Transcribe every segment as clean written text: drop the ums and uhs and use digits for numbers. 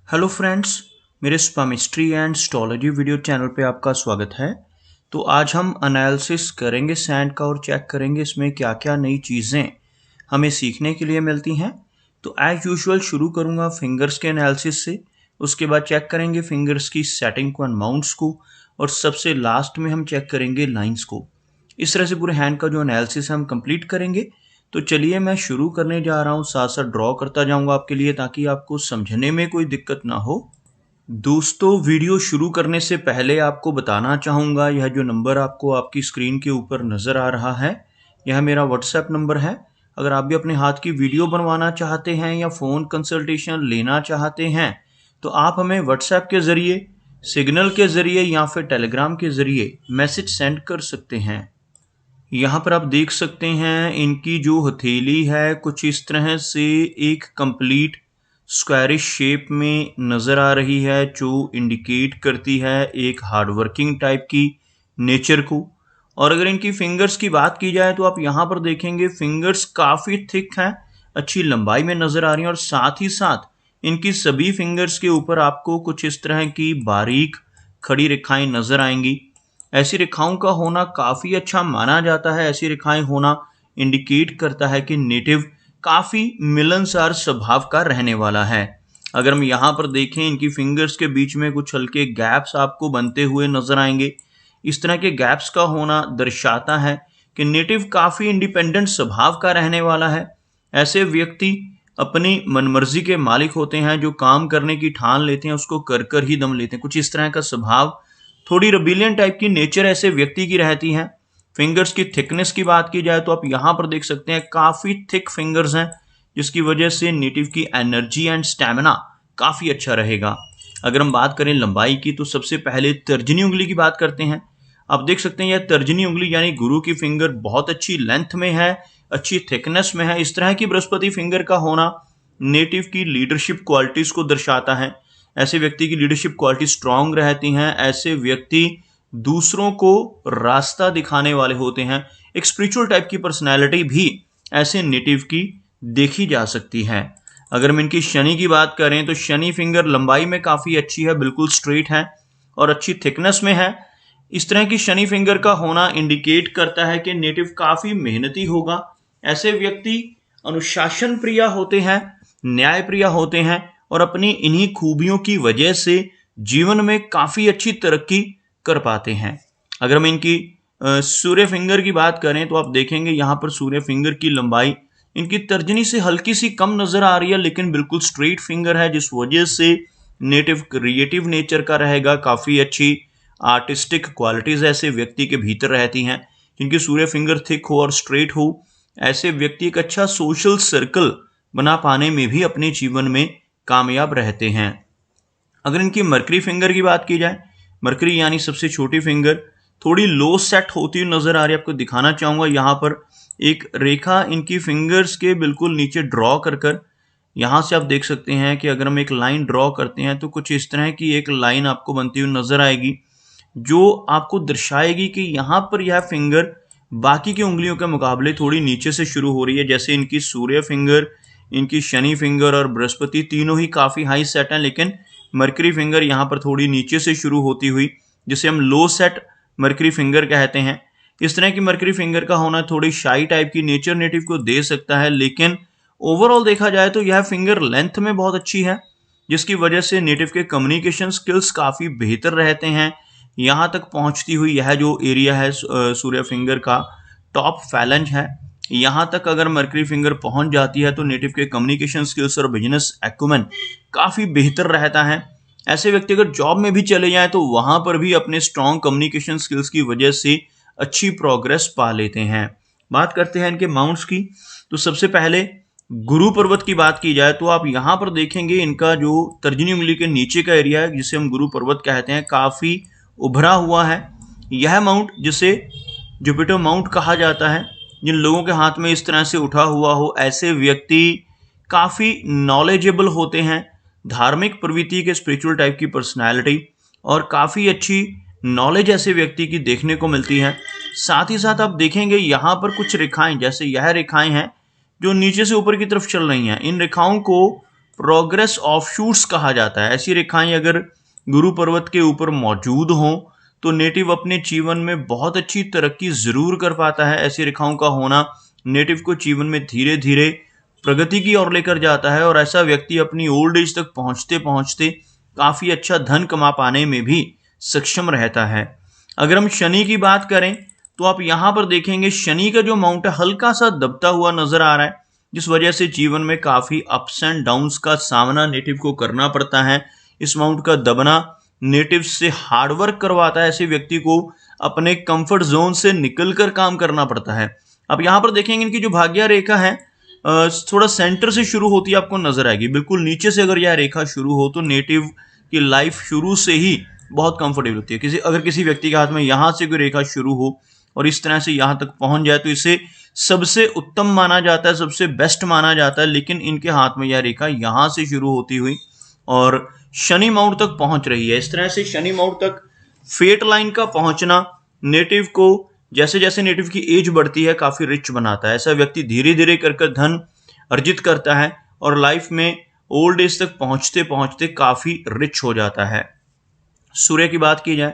Hello friends, मेरे स्पामिस्ट्री and astrology video channel पे आपका स्वागत है। तो आज हम एनालिसिस करेंगे सैंड का और चेक करेंगे इसमें क्या क्या नई चीज़ें हमें सीखने के लिए मिलती हैं। तो एज यूजुअल शुरू करूँगा फिंगर्स के एनालिसिस से, उसके बाद चेक करेंगे फिंगर्स की सेटिंग को एंड माउंट्स को, और सबसे लास्ट में हम चेक करेंगे लाइंस को। इस तरह से पूरे हैंड का जो एनालिसिस है हम कंप्लीट करेंगे। तो चलिए मैं शुरू करने जा रहा हूँ, साथ साथ ड्रॉ करता जाऊँगा आपके लिए ताकि आपको समझने में कोई दिक्कत ना हो। दोस्तों, वीडियो शुरू करने से पहले आपको बताना चाहूँगा, यह जो नंबर आपको आपकी स्क्रीन के ऊपर नज़र आ रहा है, यह मेरा व्हाट्सएप नंबर है। अगर आप भी अपने हाथ की वीडियो बनवाना चाहते हैं या फ़ोन कंसल्टेशन लेना चाहते हैं तो आप हमें व्हाट्सएप के ज़रिए, सिग्नल के ज़रिए या फिर टेलीग्राम के ज़रिए मैसेज सेंड कर सकते हैं। यहाँ पर आप देख सकते हैं इनकी जो हथेली है कुछ इस तरह से एक कंप्लीट स्क्वायरिश शेप में नज़र आ रही है, जो इंडिकेट करती है एक हार्डवर्किंग टाइप की नेचर को। और अगर इनकी फिंगर्स की बात की जाए तो आप यहाँ पर देखेंगे फिंगर्स काफ़ी थिक हैं, अच्छी लंबाई में नज़र आ रही हैं, और साथ ही साथ इनकी सभी फिंगर्स के ऊपर आपको कुछ इस तरह की बारीक खड़ी रेखाएं नज़र आएंगी। ऐसी रेखाओं का होना काफ़ी अच्छा माना जाता है। ऐसी रेखाएं होना इंडिकेट करता है कि नेटिव काफ़ी मिलनसार स्वभाव का रहने वाला है। अगर हम यहाँ पर देखें, इनकी फिंगर्स के बीच में कुछ हल्के गैप्स आपको बनते हुए नजर आएंगे। इस तरह के गैप्स का होना दर्शाता है कि नेटिव काफ़ी इंडिपेंडेंट स्वभाव का रहने वाला है। ऐसे व्यक्ति अपनी मनमर्जी के मालिक होते हैं, जो काम करने की ठान लेते हैं उसको कर कर ही दम लेते हैं। कुछ इस तरह का स्वभाव, थोड़ी रेबिलियन टाइप की नेचर ऐसे व्यक्ति की रहती है। फिंगर्स की थिकनेस की बात की जाए तो आप यहाँ पर देख सकते हैं काफ़ी थिक फिंगर्स हैं, जिसकी वजह से नेटिव की एनर्जी एंड स्टैमिना काफ़ी अच्छा रहेगा। अगर हम बात करें लंबाई की तो सबसे पहले तर्जनी उंगली की बात करते हैं। आप देख सकते हैं यह तर्जनी उंगली यानी गुरु की फिंगर बहुत अच्छी लेंथ में है, अच्छी थिकनेस में है। इस तरह की बृहस्पति फिंगर का होना नेटिव की लीडरशिप क्वालिटीज़ को दर्शाता है। ऐसे व्यक्ति की लीडरशिप क्वालिटी स्ट्रांग रहती हैं। ऐसे व्यक्ति दूसरों को रास्ता दिखाने वाले होते हैं। एक स्पिरिचुअल टाइप की पर्सनैलिटी भी ऐसे नेटिव की देखी जा सकती है। अगर हम इनकी शनि की बात करें तो शनि फिंगर लंबाई में काफ़ी अच्छी है, बिल्कुल स्ट्रेट है और अच्छी थिकनेस में है। इस तरह की शनि फिंगर का होना इंडिकेट करता है कि नेटिव काफ़ी मेहनती होगा। ऐसे व्यक्ति अनुशासन प्रिय होते हैं, न्याय प्रिय होते हैं, और अपनी इन्हीं खूबियों की वजह से जीवन में काफ़ी अच्छी तरक्की कर पाते हैं। अगर हम इनकी सूर्य फिंगर की बात करें तो आप देखेंगे यहाँ पर सूर्य फिंगर की लंबाई इनकी तर्जनी से हल्की सी कम नज़र आ रही है, लेकिन बिल्कुल स्ट्रेट फिंगर है, जिस वजह से नेटिव क्रिएटिव नेचर का रहेगा। काफ़ी अच्छी आर्टिस्टिक क्वालिटीज़ ऐसे व्यक्ति के भीतर रहती हैं। जिनकी सूर्य फिंगर थिक हो और स्ट्रेट हो, ऐसे व्यक्ति एक अच्छा सोशल सर्कल बना पाने में भी अपने जीवन में कामयाब रहते हैं। अगर इनकी मरकरी फिंगर की बात की जाए, मरकरी यानी सबसे छोटी फिंगर थोड़ी लो सेट होती हुई नज़र आ रही है। आपको दिखाना चाहूँगा, यहाँ पर एक रेखा इनकी फिंगर्स के बिल्कुल नीचे ड्रॉ कर कर, यहाँ से आप देख सकते हैं कि अगर हम एक लाइन ड्रॉ करते हैं तो कुछ इस तरह की एक लाइन आपको बनती हुई नज़र आएगी, जो आपको दर्शाएगी कि यहाँ पर यह फिंगर बाकी की उंगलियों के मुकाबले थोड़ी नीचे से शुरू हो रही है। जैसे इनकी सूर्य फिंगर, इनकी शनि फिंगर और बृहस्पति तीनों ही काफ़ी हाई सेट हैं, लेकिन मरकरी फिंगर यहाँ पर थोड़ी नीचे से शुरू होती हुई, जिसे हम लो सेट मरकरी फिंगर कहते हैं। इस तरह की मरकरी फिंगर का होना थोड़ी शाई टाइप की नेचर नेटिव को दे सकता है, लेकिन ओवरऑल देखा जाए तो यह फिंगर लेंथ में बहुत अच्छी है, जिसकी वजह से नेटिव के कम्युनिकेशन स्किल्स काफ़ी बेहतर रहते हैं। यहाँ तक पहुँचती हुई यह जो एरिया है सूर्य फिंगर का टॉप फैलेंज है, यहाँ तक अगर मरकरी फिंगर पहुँच जाती है तो नेटिव के कम्युनिकेशन स्किल्स और बिजनेस एक्यूमेन काफ़ी बेहतर रहता है। ऐसे व्यक्ति अगर जॉब में भी चले जाएं तो वहाँ पर भी अपने स्ट्रॉन्ग कम्युनिकेशन स्किल्स की वजह से अच्छी प्रोग्रेस पा लेते हैं। बात करते हैं इनके माउंट्स की, तो सबसे पहले गुरु पर्वत की बात की जाए तो आप यहाँ पर देखेंगे इनका जो तर्जनी उंगली के नीचे का एरिया है, जिसे हम गुरु पर्वत कहते हैं, काफ़ी उभरा हुआ है। यह माउंट, जिसे जुपिटर माउंट कहा जाता है, जिन लोगों के हाथ में इस तरह से उठा हुआ हो, ऐसे व्यक्ति काफ़ी नॉलेजेबल होते हैं, धार्मिक प्रवृत्ति के, स्पिरिचुअल टाइप की पर्सनैलिटी, और काफ़ी अच्छी नॉलेज ऐसे व्यक्ति की देखने को मिलती है। साथ ही साथ आप देखेंगे यहाँ पर कुछ रेखाएं, जैसे यह रेखाएं हैं जो नीचे से ऊपर की तरफ चल रही हैं, इन रेखाओं को प्रोग्रेस ऑफशूट्स कहा जाता है। ऐसी रेखाएं अगर गुरु पर्वत के ऊपर मौजूद हों तो नेटिव अपने जीवन में बहुत अच्छी तरक्की जरूर कर पाता है। ऐसी रेखाओं का होना नेटिव को जीवन में धीरे धीरे प्रगति की ओर लेकर जाता है और ऐसा व्यक्ति अपनी ओल्ड एज तक पहुंचते पहुंचते काफी अच्छा धन कमा पाने में भी सक्षम रहता है। अगर हम शनि की बात करें तो आप यहां पर देखेंगे शनि का जो माउंट है हल्का सा दबता हुआ नजर आ रहा है, जिस वजह से जीवन में काफी अप्स एंड डाउन्स का सामना नेटिव को करना पड़ता है। इस माउंट का दबना नेटिव से हार्डवर्क करवाता है। ऐसे व्यक्ति को अपने कंफर्ट जोन से निकलकर काम करना पड़ता है। अब यहां पर देखेंगे इनकी जो भाग्य रेखा है थोड़ा सेंटर से शुरू होती है, आपको नजर आएगी। बिल्कुल नीचे से अगर यह रेखा शुरू हो तो नेटिव की लाइफ शुरू से ही बहुत कंफर्टेबल होती है। अगर किसी व्यक्ति के हाथ में यहां से कोई रेखा शुरू हो और इस तरह से यहां तक पहुंच जाए तो इसे सबसे उत्तम माना जाता है, सबसे बेस्ट माना जाता है। लेकिन इनके हाथ में यह रेखा यहां से शुरू होती हुई और शनि माउंट तक पहुंच रही है। इस तरह से शनि माउंट तक फेट लाइन का पहुंचना नेटिव को जैसे जैसे नेटिव की एज बढ़ती है काफी रिच बनाता है। ऐसा व्यक्ति धीरे धीरे कर धन अर्जित करता है और लाइफ में ओल्ड एज तक पहुंचते पहुंचते काफी रिच हो जाता है। सूर्य की बात की जाए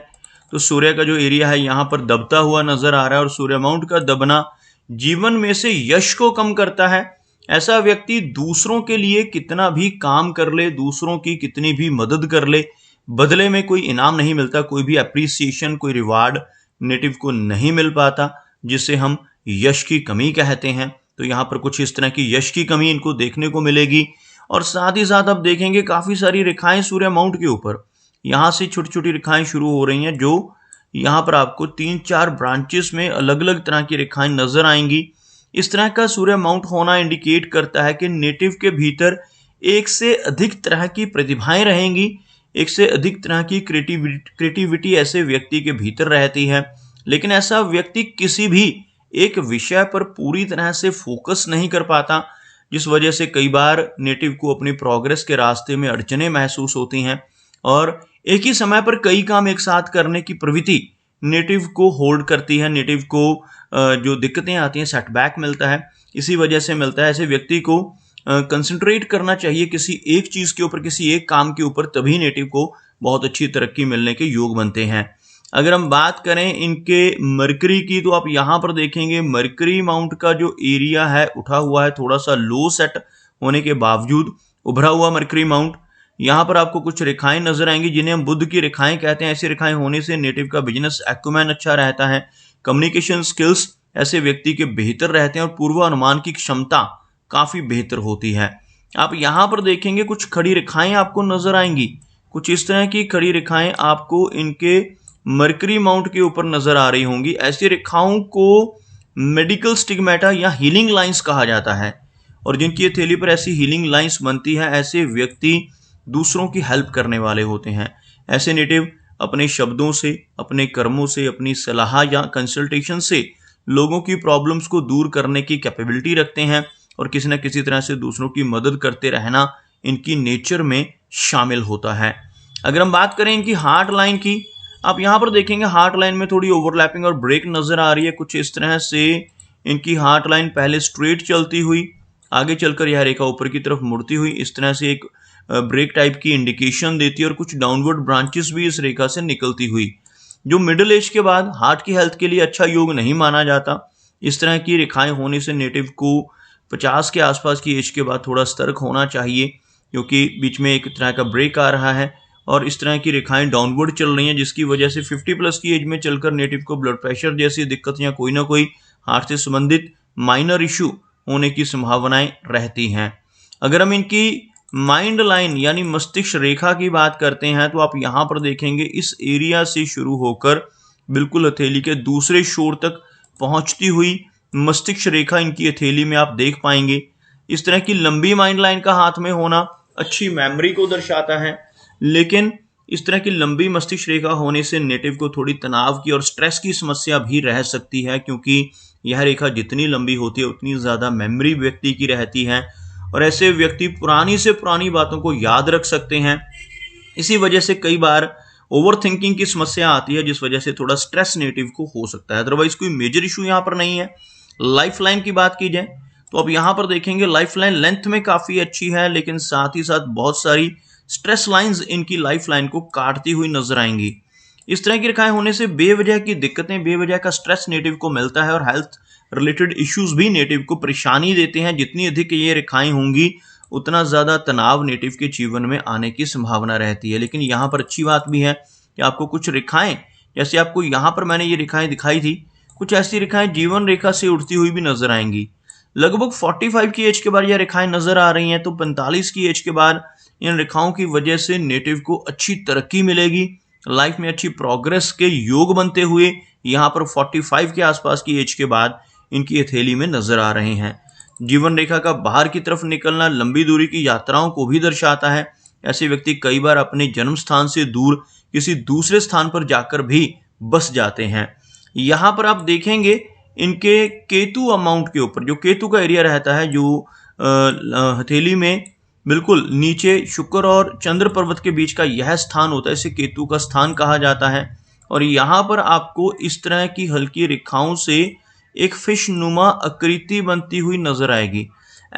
तो सूर्य का जो एरिया है यहां पर दबता हुआ नजर आ रहा है और सूर्य माउंट का दबना जीवन में से यश को कम करता है। ऐसा व्यक्ति दूसरों के लिए कितना भी काम कर ले, दूसरों की कितनी भी मदद कर ले, बदले में कोई इनाम नहीं मिलता, कोई भी अप्रिसिएशन, कोई रिवार्ड नेटिव को नहीं मिल पाता, जिसे हम यश की कमी कहते हैं। तो यहाँ पर कुछ इस तरह की यश की कमी इनको देखने को मिलेगी। और साथ ही साथ आप देखेंगे काफी सारी रेखाएं सूर्य माउंट के ऊपर यहाँ से छोटी छोटी रेखाएं शुरू हो रही हैं, जो यहाँ पर आपको 3-4 ब्रांचेस में अलग अलग तरह की रेखाएं नजर आएंगी। इस तरह का सूर्य माउंट होना इंडिकेट करता है कि नेटिव के भीतर एक से अधिक तरह की प्रतिभाएं रहेंगी, एक से अधिक तरह की क्रिएटिविटी ऐसे व्यक्ति के भीतर रहती है। लेकिन ऐसा व्यक्ति किसी भी एक विषय पर पूरी तरह से फोकस नहीं कर पाता, जिस वजह से कई बार नेटिव को अपनी प्रोग्रेस के रास्ते में अड़चने महसूस होती हैं और एक ही समय पर कई काम एक साथ करने की प्रवृत्ति नेटिव को होल्ड करती है। नेटिव को जो दिक्कतें आती हैं, सेटबैक मिलता है, इसी वजह से मिलता है। ऐसे व्यक्ति को कंसंट्रेट करना चाहिए किसी एक चीज के ऊपर, किसी एक काम के ऊपर, तभी नेटिव को बहुत अच्छी तरक्की मिलने के योग बनते हैं। अगर हम बात करें इनके मरकरी की तो आप यहां पर देखेंगे मरकरी माउंट का जो एरिया है उठा हुआ है, थोड़ा सा लो सेट होने के बावजूद उभरा हुआ मरकरी माउंट। यहाँ पर आपको कुछ रेखाएं नजर आएंगी जिन्हें हम बुध की रेखाएं कहते हैं। ऐसी रेखाएं होने से नेटिव का बिजनेस एक्यूमेन अच्छा रहता है, कम्युनिकेशन स्किल्स ऐसे व्यक्ति के बेहतर रहते हैं और पूर्व अनुमान की क्षमता काफी बेहतर होती है। आप यहाँ पर देखेंगे कुछ खड़ी रेखाएं आपको नजर आएंगी, कुछ इस तरह की खड़ी रेखाएं आपको इनके मरकरी माउंट के ऊपर नजर आ रही होंगी। ऐसी रेखाओं को मेडिकल स्टिग्मेटा या हीलिंग लाइंस कहा जाता है और जिनकी हथेली पर ऐसी हीलिंग लाइंस बनती है ऐसे व्यक्ति दूसरों की हेल्प करने वाले होते हैं। ऐसे नेटिव अपने शब्दों से, अपने कर्मों से, अपनी सलाह या कंसल्टेशन से लोगों की प्रॉब्लम्स को दूर करने की कैपेबिलिटी रखते हैं और किसी न किसी तरह से दूसरों की मदद करते रहना इनकी नेचर में शामिल होता है। अगर हम बात करें इनकी हार्ट लाइन की, आप यहाँ पर देखेंगे हार्ट लाइन में थोड़ी ओवरलैपिंग और ब्रेक नजर आ रही है। कुछ इस तरह से इनकी हार्ट लाइन पहले स्ट्रेट चलती हुई आगे चलकर यह रेखा ऊपर की तरफ मुड़ती हुई इस तरह से एक ब्रेक टाइप की इंडिकेशन देती है और कुछ डाउनवर्ड ब्रांचेस भी इस रेखा से निकलती हुई, जो मिडिल एज के बाद हार्ट की हेल्थ के लिए अच्छा योग नहीं माना जाता। इस तरह की रेखाएं होने से नेटिव को 50 के आसपास की एज के बाद थोड़ा सतर्क होना चाहिए, क्योंकि बीच में एक तरह का ब्रेक आ रहा है और इस तरह की रेखाएं डाउनवर्ड चल रही हैं, जिसकी वजह से 50+ की एज में चलकर नेटिव को ब्लड प्रेशर जैसी दिक्कत या कोई ना कोई हार्ट से संबंधित माइनर इशू होने की संभावनाएं रहती हैं। अगर हम इनकी माइंड लाइन यानी मस्तिष्क रेखा की बात करते हैं तो आप यहां पर देखेंगे इस एरिया से शुरू होकर बिल्कुल हथेली के दूसरे छोर तक पहुंचती हुई मस्तिष्क रेखा इनकी हथेली में आप देख पाएंगे। इस तरह की लंबी माइंड लाइन का हाथ में होना अच्छी मेमोरी को दर्शाता है, लेकिन इस तरह की लंबी मस्तिष्क रेखा होने से नेटिव को थोड़ी तनाव की और स्ट्रेस की समस्या भी रह सकती है, क्योंकि यह रेखा जितनी लंबी होती है उतनी ज्यादा मेमोरी व्यक्ति की रहती है और ऐसे व्यक्ति पुरानी से पुरानी बातों को याद रख सकते हैं। इसी वजह से कई बार ओवर थिंकिंग की समस्या आती है, जिस वजह से थोड़ा स्ट्रेस नेटिव को हो सकता है। अदरवाइज कोई मेजर इशू यहाँ पर नहीं है। लाइफ लाइन की बात की जाए तो अब यहाँ पर देखेंगे लाइफ लाइन लेंथ में काफी अच्छी है, लेकिन साथ ही साथ बहुत सारी स्ट्रेस लाइंस इनकी लाइफ लाइन को काटती हुई नजर आएंगी। इस तरह की रेखाएं होने से बेवजह की दिक्कतें, बेवजह का स्ट्रेस नेटिव को मिलता है और हेल्थ रिलेटेड इश्यूज भी नेटिव को परेशानी देते हैं। जितनी अधिक ये रेखाएं होंगी उतना ज्यादा तनाव नेटिव के जीवन में आने की संभावना रहती है। लेकिन यहाँ पर अच्छी बात भी है कि आपको कुछ रेखाएं, जैसे आपको यहाँ पर मैंने ये रेखाएं दिखाई थी, कुछ ऐसी रेखाएं जीवन रेखा से उठती हुई भी नजर आएंगी। लगभग 45 की एज के बाद यह रेखाएं नजर आ रही हैं, तो 45 की एज के बाद इन रेखाओं की वजह से नेटिव को अच्छी तरक्की मिलेगी, लाइफ में अच्छी प्रोग्रेस के योग बनते हुए यहाँ पर 45 के आसपास की एज के बाद इनकी हथेली में नजर आ रहे हैं। जीवन रेखा का बाहर की तरफ निकलना लंबी दूरी की यात्राओं को भी दर्शाता है। ऐसे व्यक्ति कई बार अपने जन्म स्थान से दूर किसी दूसरे स्थान पर जाकर भी बस जाते हैं। यहाँ पर आप देखेंगे इनके केतु अमाउंट के ऊपर, जो केतु का एरिया रहता है, जो हथेली में बिल्कुल नीचे शुक्र और चंद्र पर्वत के बीच का यह स्थान होता है, इसे केतु का स्थान कहा जाता है। और यहाँ पर आपको इस तरह की हल्की रेखाओं से एक फिश नुमा आकृति बनती हुई नजर आएगी।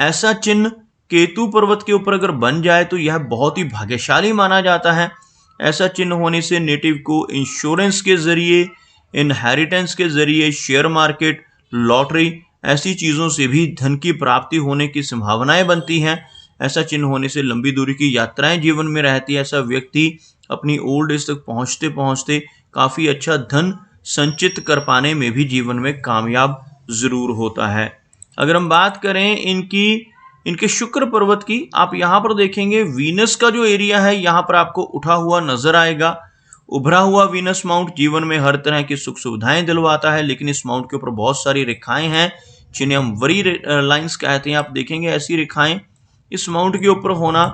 ऐसा चिन्ह केतु पर्वत के ऊपर अगर बन जाए तो यह बहुत ही भाग्यशाली माना जाता है। ऐसा चिन्ह होने से नेटिव को इंश्योरेंस के जरिए, इनहेरिटेंस के जरिए, शेयर मार्केट, लॉटरी, ऐसी चीजों से भी धन की प्राप्ति होने की संभावनाएं बनती हैं। ऐसा चिन्ह होने से लंबी दूरी की यात्राएं जीवन में रहती है। ऐसा व्यक्ति अपनी ओल्ड एज तक पहुंचते पहुंचते काफी अच्छा धन संचित कर पाने में भी जीवन में कामयाब जरूर होता है। अगर हम बात करें इनके शुक्र पर्वत की, आप यहाँ पर देखेंगे वीनस का जो एरिया है यहाँ पर आपको उठा हुआ नजर आएगा। उभरा हुआ वीनस माउंट जीवन में हर तरह की सुख सुविधाएं दिलवाता है, लेकिन इस माउंट के ऊपर बहुत सारी रेखाएं हैं जिन्हें हम वरी लाइंस कहते हैं। आप देखेंगे ऐसी रेखाएं इस माउंट के ऊपर होना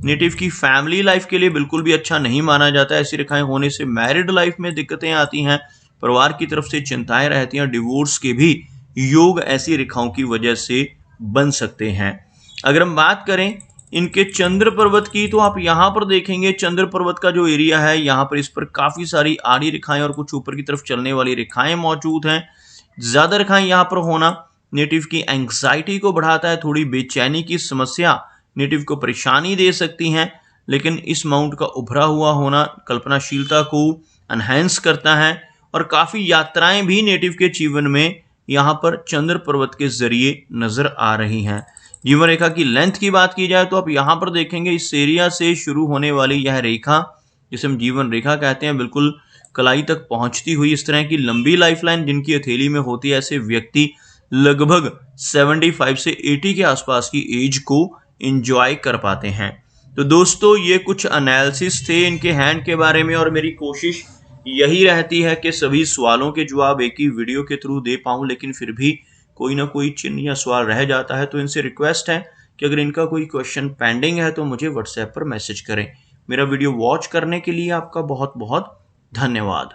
नेटिव की फैमिली लाइफ के लिए बिल्कुल भी अच्छा नहीं माना जाता। ऐसी रेखाएं होने से मैरिड लाइफ में दिक्कतें आती हैं, परिवार की तरफ से चिंताएं रहती हैं, डिवोर्स के भी योग ऐसी रेखाओं की वजह से बन सकते हैं। अगर हम बात करें इनके चंद्र पर्वत की, तो आप यहाँ पर देखेंगे चंद्र पर्वत का जो एरिया है यहाँ पर इस पर काफी सारी आड़ी रेखाएं और कुछ ऊपर की तरफ चलने वाली रेखाएं मौजूद हैं। ज्यादा रेखाएं यहाँ पर होना नेटिव की एंग्जाइटी को बढ़ाता है, थोड़ी बेचैनी की समस्या नेटिव को परेशानी दे सकती हैं। लेकिन इस माउंट का उभरा हुआ होना कल्पनाशीलता को एनहेंस करता है और काफी यात्राएं भी नेटिव के जीवन में यहाँ पर चंद्र पर्वत के जरिए नजर आ रही हैं। जीवन रेखा की लेंथ की बात की जाए तो आप यहाँ पर देखेंगे इस एरिया से शुरू होने वाली यह रेखा, जिसे हम जीवन रेखा कहते हैं, बिल्कुल कलाई तक पहुंचती हुई इस तरह की लंबी लाइफलाइन जिनकी हथेली में होती है, ऐसे व्यक्ति लगभग 75 से 80 के आसपास की एज को एंजॉय कर पाते हैं। तो दोस्तों ये कुछ एनालिसिस थे इनके हैंड के बारे में, और मेरी कोशिश यही रहती है कि सभी सवालों के जवाब एक ही वीडियो के थ्रू दे पाऊं, लेकिन फिर भी कोई ना कोई चिन्ह या सवाल रह जाता है। तो इनसे रिक्वेस्ट है कि अगर इनका कोई क्वेश्चन पेंडिंग है तो मुझे व्हाट्सएप पर मैसेज करें। मेरा वीडियो वॉच करने के लिए आपका बहुत बहुत धन्यवाद।